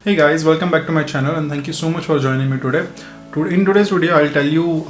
Hey guys, welcome back to my channel and thank you so much for joining me today. In today's video, I'll tell you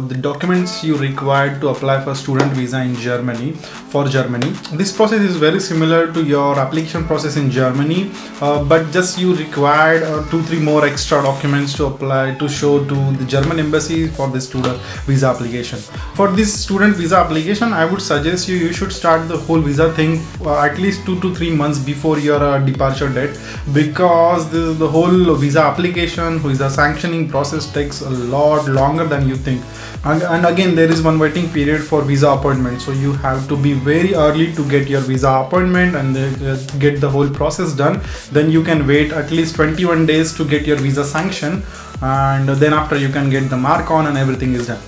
the documents you require to apply for student visa in Germany, for Germany. This process is very similar to your application process in Germany, but just you required 2-3 more extra documents to apply to show to the German embassy for the student visa application. For this student visa application, I would suggest you should start the whole visa thing at least 2 to 3 months before your departure date, because the whole visa application, visa sanctioning process takes a lot longer than you think. And again, there is one waiting period for visa appointment, so you have to be very early to get your visa appointment and get the whole process done. Then you can wait at least 21 days to get your visa sanction, and then after you can get the mark on and everything is done.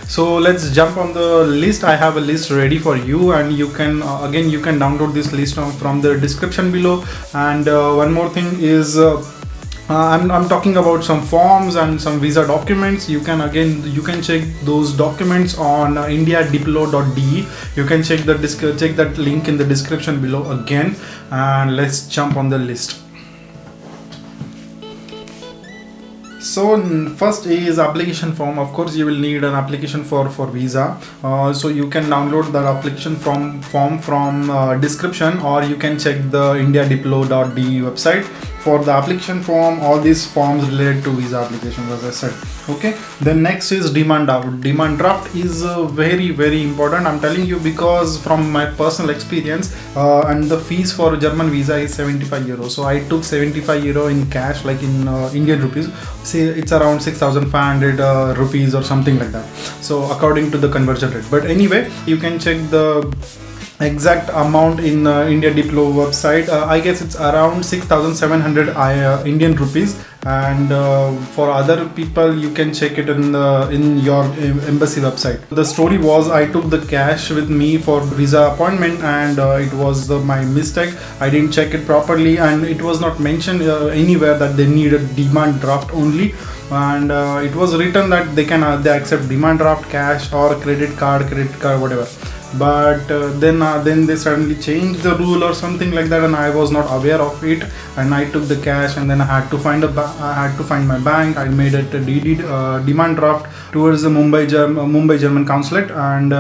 So let's jump on the list. I have a list ready for you, and you can again you can download this list from the description below. And one more thing is I'm talking about some forms and some visa documents. You can check those documents on indiadiplo.de. You can check that link in the description below again, and let's jump on the list. So first is application form. Of course, you will need an application for visa. So you can download that application form from description, or you can check the indiadiplo.de website. For the application form, all these forms related to visa applications, as I said. Okay. Then next is demand draft. Demand draft is very important. I'm telling you because from my personal experience, and the fees for German visa is 75 euros. So I took 75 euro in cash, like in Indian rupees. Say it's around 6,500 rupees or something like that. So according to the conversion rate. But anyway, you can check the exact amount in India Diplo website. I guess it's around 6,700 Indian rupees, and for other people you can check it in your embassy website. The story was I took the cash with me for visa appointment, and it was my mistake. I didn't check it properly, and it was not mentioned anywhere that they need a demand draft only. And it was written that they accept demand draft, cash or credit card, whatever. But then they suddenly changed the rule or something like that, and I was not aware of it, and I took the cash, and then I had to find my bank. I made it a demand draft towards the Mumbai German consulate, and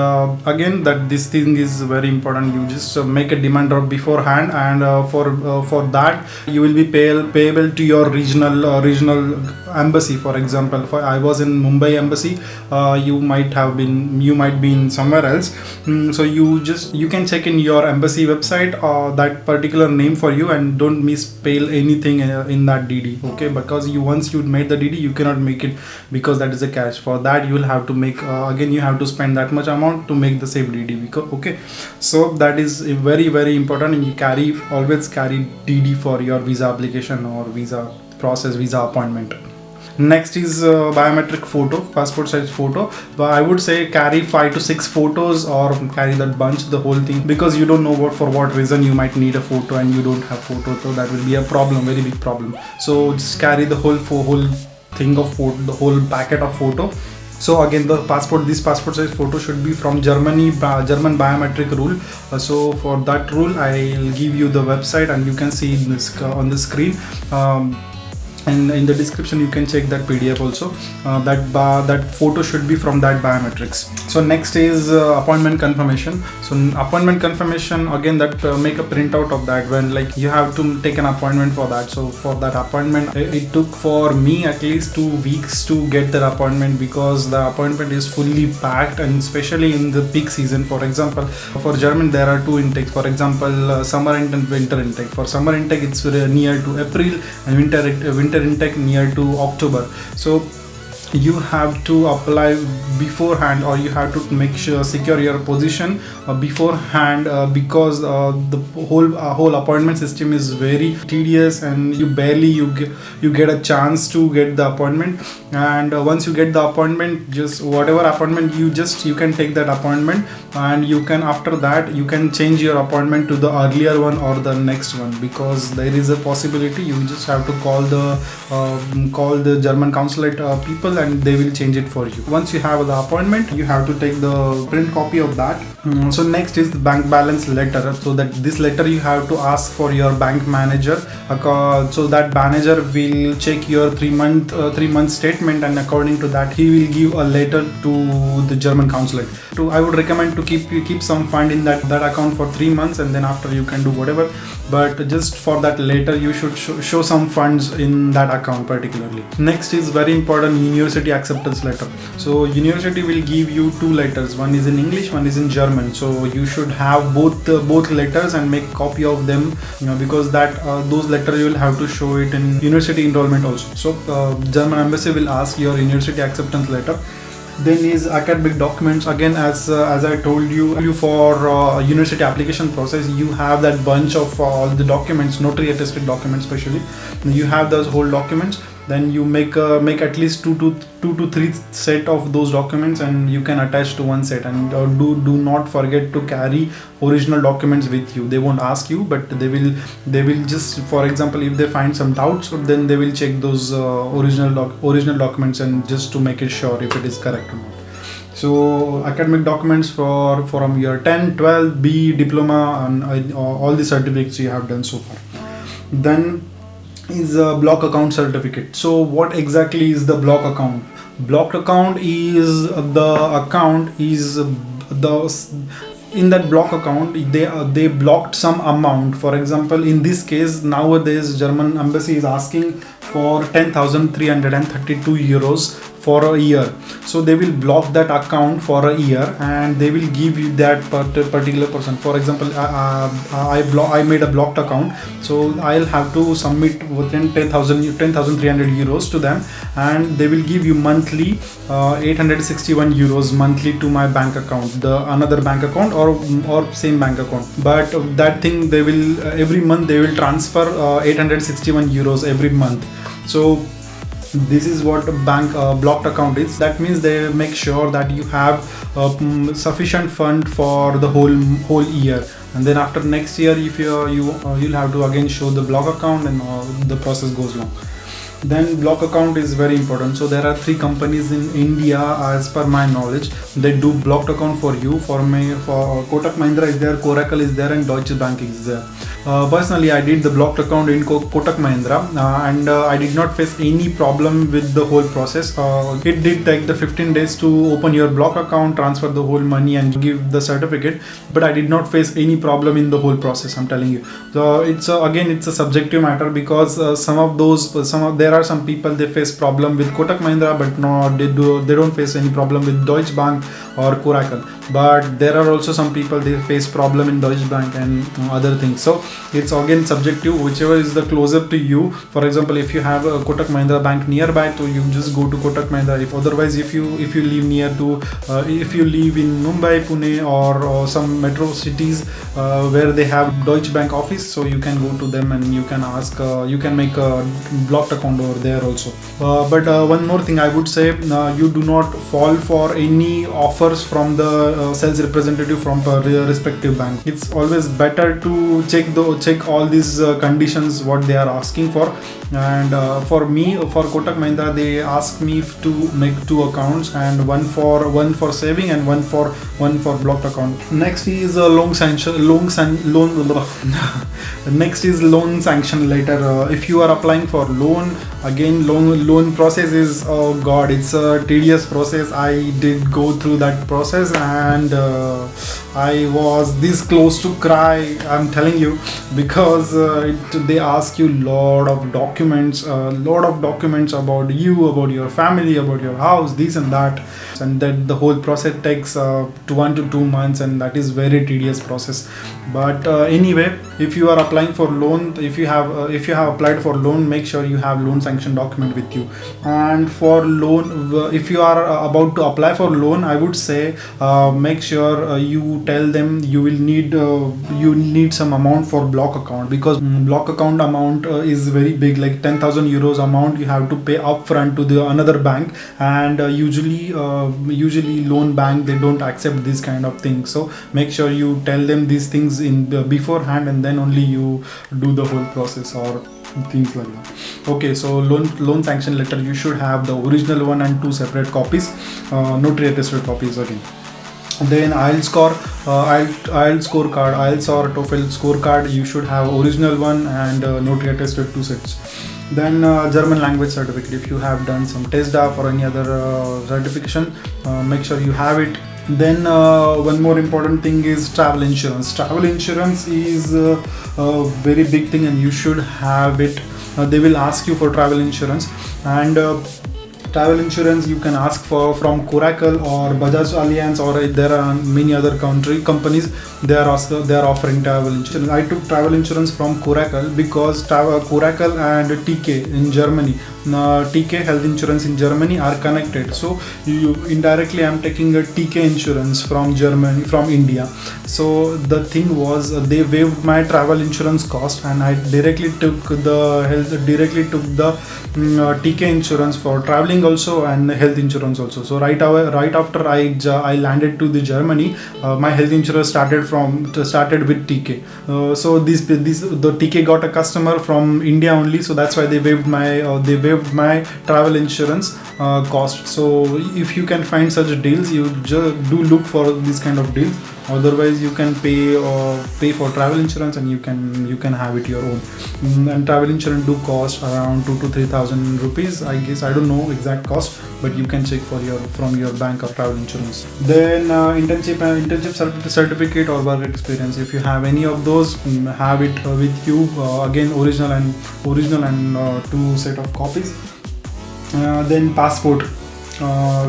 again that this thing is very important. You just make a demand draft beforehand, and for that you will be payable to your regional embassy. For example, I was in Mumbai embassy. You might be in somewhere else. So you can check in your embassy website that particular name for you, and don't misspell anything in that DD. Okay, because once you made the DD, you cannot make it, because that is a cash. For that you will have to make again you have to spend that much amount to make the same DD. Okay, so that is very important, and you always carry DD for your visa application or visa process, visa appointment. Next is biometric photo, passport size photo. But I would say carry 5 to 6 photos, or carry that bunch, the whole thing, because you don't know for what reason you might need a photo and you don't have photo. So that will be a problem, very big problem. So just carry the whole thing of photo, the whole packet of photo. So again, this passport size photo should be from German biometric rule. So for that rule, I'll give you the website, and you can see this on the screen. And in the description you can check that PDF also. That photo should be from that biometrics. So next is appointment confirmation. So appointment confirmation, again, that make a printout of that when like you have to take an appointment for that. So for that appointment, it took for me at least 2 weeks to get that appointment, because the appointment is fully packed, and especially in the peak season. For example, for German there are 2 intakes. For example, summer and winter intake. For summer intake it's near to April, and winter intake near to October. So you have to apply beforehand, or you have to make sure secure your position beforehand, because the whole appointment system is very tedious, and you get a chance to get the appointment. And once you get the appointment, just whatever appointment you can take that appointment, and you can, after that you can change your appointment to the earlier one or the next one, because there is a possibility. You just have to call the German consulate people, and they will change it for you. Once you have the appointment, you have to take the print copy of that. So next is the bank balance letter. So that this letter you have to ask for your bank manager, so that manager will check your 3-month statement, and according to that he will give a letter to the German consulate. I would recommend to keep some fund in that account for 3 months, and then after you can do whatever, but just for that letter you should show some funds in that account particularly. Next is very important, university acceptance letter. So university will give you 2 letters, one is in English, one is in German. So you should have both letters and make copy of them, because that those letters you will have to show it in university enrollment also. So German embassy will ask your university acceptance letter. Then is academic documents. Again, as I told you for university application process, you have that bunch of all the documents, notary attested documents especially. You have those whole documents. Then you make at least two to three set of those documents, and you can attach to one set. And do not forget to carry original documents with you. They won't ask you, but they will just, for example, if they find some doubts, then they will check those original documents, and just to make it sure if it is correct or not. So academic documents from your 10, 12, B, diploma, and all the certificates you have done so far. Then is a block account certificate. So what exactly is the block account? Blocked account is in that block account they blocked some amount. For example, in this case nowadays German embassy is asking for 10,332 euros for a year. So they will block that account for a year, and they will give you that particular person. For example, I made a blocked account, so I'll have to submit within 10,300 euros to them, and they will give you monthly 861 euros monthly to my bank account, the another bank account or same bank account. But that thing, they will every month they will transfer 861 euros every month. So this is what a bank blocked account is. That means they make sure that you have sufficient fund for the whole year, and then after next year, if you'll have to again show the block account, and the process goes long. Then block account is very important. So there are 3 companies in India, as per my knowledge, they do blocked account for you. For Kotak Mahindra is there, Coracle is there, and Deutsche Bank is there. Personally, I did the blocked account in Kotak Mahindra, and I did not face any problem with the whole process. It did take the 15 days to open your block account, transfer the whole money, and give the certificate, but I did not face any problem in the whole process, I'm telling you. So it's a subjective matter, because there are some people, they face problem with Kotak Mahindra, but no, they don't face any problem with Deutsche Bank or Coracle. But there are also some people, they face problem in Deutsche Bank and other things. So it's again subjective, whichever is the closer to you. For example, if you have a Kotak Mahindra bank nearby, so you just go to Kotak Mahindra. If you live near to if you live in Mumbai, Pune, or some metro cities where they have Deutsche Bank office, so you can go to them and you can ask, you can make a blocked account over there also. But one more thing I would say, you do not fall for any offers from the sales representative from the respective bank. It's always better to check all these conditions what they are asking for. And for me, for Kotak Mahindra, they asked me to make 2 accounts, and one for saving and one for blocked account. Next is a loan sanction next is loan sanction letter. If you are applying for loan, again loan process is, oh god, it's a tedious process. I did go through that process, and I was this close to cry, I'm telling you, because they ask you lot of documents about you, about your family, about your house, this and that, and that the whole process takes 1 to 2 months, and that is very tedious process. But anyway, if you are applying for loan, if you have applied for loan, make sure you have loan sanction document with you. And for loan, if you are about to apply for loan, I would say make sure you tell them you will need some amount for block account, because block account amount is very big, like 10,000 euros amount you have to pay upfront to the another bank, and usually loan bank, they don't accept this kind of things. So make sure you tell them these things in beforehand, and then only you do the whole process, or things like that. Okay, so loan sanction letter, you should have the original one and 2 separate copies, notary attested copies again. Then IELTS score, IELTS scorecard, IELTS or TOEFL scorecard, you should have original one and notary attested 2 sets. Then German language certificate, if you have done some TESDAF or any other certification, make sure you have it. Then one more important thing is travel insurance. Travel insurance is a very big thing and you should have it. They will ask you for travel insurance, and travel insurance you can ask for from Coracle or Bajaj Allianz, or there are many other companies. They are offering travel insurance. I took travel insurance from Coracle because Coracle and TK in Germany, TK health insurance in Germany are connected. So you indirectly I'm taking a TK insurance from Germany, from India. So the thing was they waived my travel insurance cost, and I directly took the TK insurance for traveling also and health insurance also. So right after I landed to the Germany, my health insurance started with TK. So the TK got a customer from India only, so that's why they waived my travel insurance cost. So if you can find such deals, you just do look for this kind of deals. Otherwise you can pay for travel insurance and you can have it your own. And travel insurance do cost around 2,000 to 3,000 rupees, I guess. I don't know exact cost, but you can check from your bank of travel insurance. Then internship certificate or work experience, if you have any of those, have it with you. Again, original and 2 set of copies. Then passport,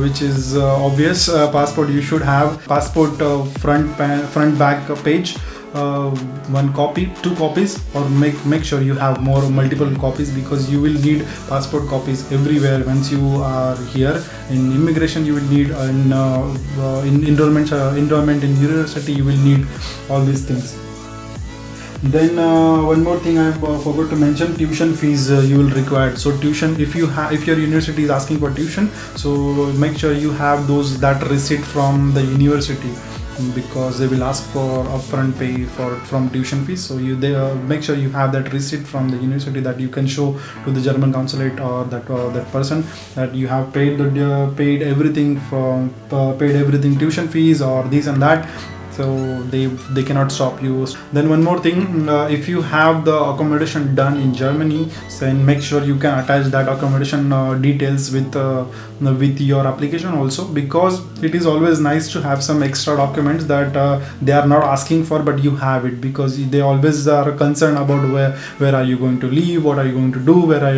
which is obvious. Passport, you should have passport front back page, 1 copy, 2 copies, or make sure you have multiple copies, because you will need passport copies everywhere. Once you are here in immigration, you will need in enrollment in university, you will need all these things. Then one more thing I forgot to mention, tuition fees you will require. So tuition, if your university is asking for tuition, so make sure you have that receipt from the university, because they will ask for upfront pay from tuition fees. So they make sure you have that receipt from the university that you can show to the German consulate or that person that you have paid everything tuition fees or this and that. So they cannot stop you. Then one more thing, if you have the accommodation done in Germany, then make sure you can attach that accommodation details with your application also, because it is always nice to have some extra documents that they are not asking for, but you have it, because they always are concerned about where are you going to live, what are you going to do, where are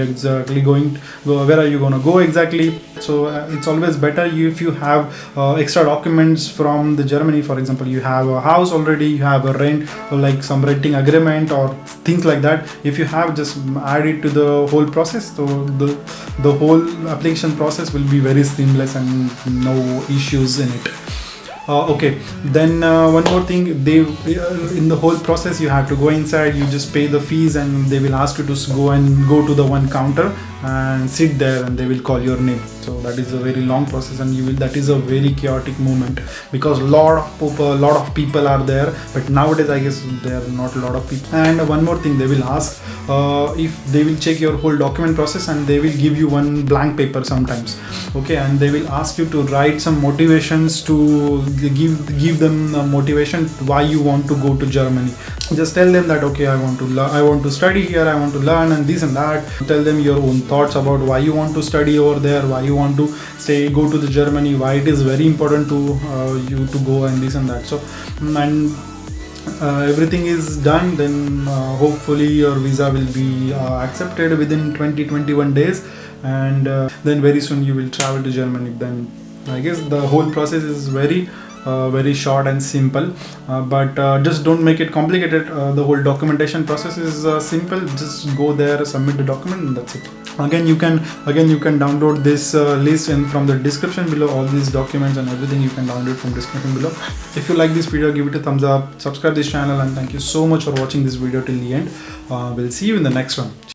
you going to go exactly. So it's always better if you have extra documents from the Germany. For example, you have a house already, you have a rent, or like some renting agreement or things like that. If you have, just add it to the whole process. So the whole application process will be very seamless and no issues in it. Okay, then one more thing, in the whole process you have to go inside, you just pay the fees, and they will ask you to go to the one counter and sit there, and they will call your name. So that is a very long process, and that is a very chaotic moment, because lot of people are there. But nowadays I guess there are not a lot of people. And one more thing, they will ask if they will check your whole document process, and they will give you one blank paper sometimes. Okay, and they will ask you to write some motivations, to give them motivation why you want to go to Germany. Just tell them that okay, I want to study here, I want to learn and this and that. Tell them your own thoughts about why you want to study over there, why you want to go to the Germany, why it is very important to you to go, and this and that. So and everything is done, then hopefully your visa will be accepted within 20-21 days, and then very soon you will travel to Germany. Then I guess the whole process is very short and simple, but just don't make it complicated. The whole documentation process is simple. Just go there, submit the document, and that's it. Again you can download this list from the description below. All these documents and everything you can download from description below. If you like this video, give it a thumbs up, subscribe this channel, and thank you so much for watching this video till the end. We'll see you in the next one.